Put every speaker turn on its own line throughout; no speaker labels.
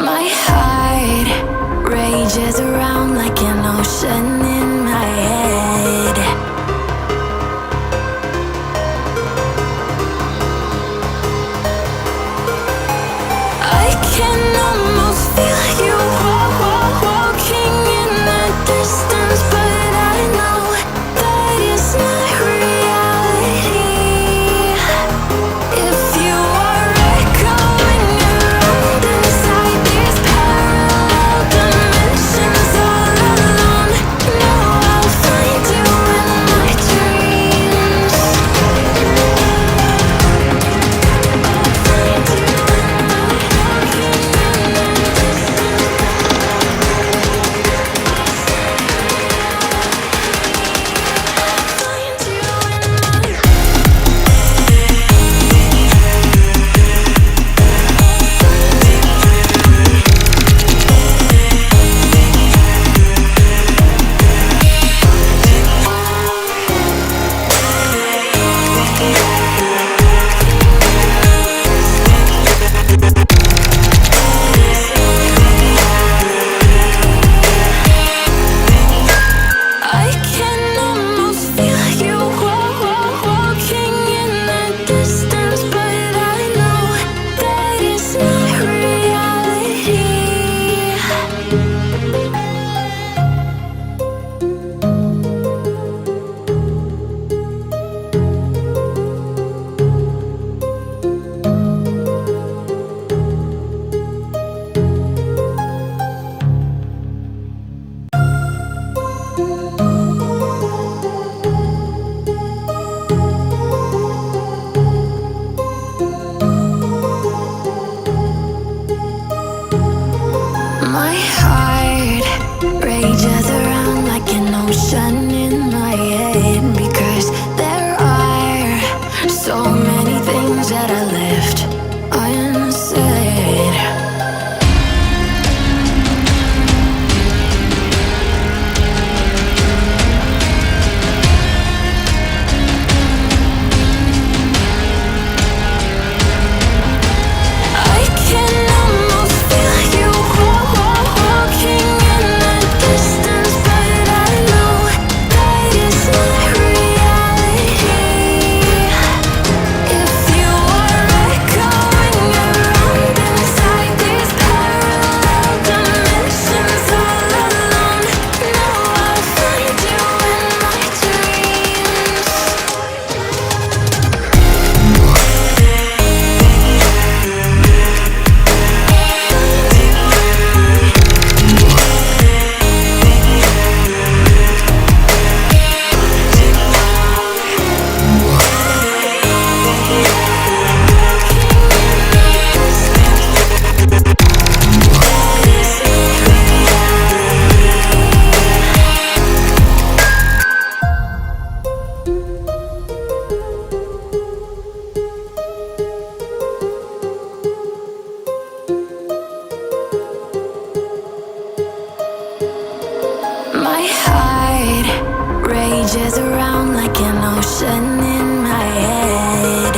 My heart rages around like an ocean in my head. I can almost feel you walking in the distance, but I know that it's not reality. If you are echoing around inside these parallel dimensions all alone, know I'll find you in my dreams. I can almost feel you walking in the distance, but I know that it's not reality. My heart rages around like an ocean in my head, because there are so many things that I left unsaid. I can almost feel you walking in the distance, but I know that it's not reality. If you are echoing around inside these parallel dimensions all alone, know I'll find you in my dreams. My heart rages around like an ocean in my head.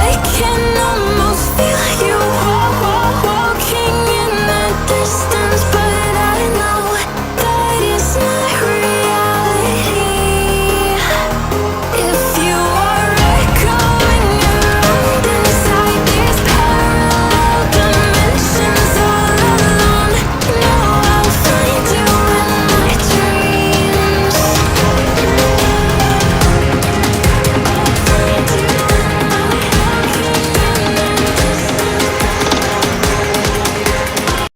I can almost feel you walking in the distance.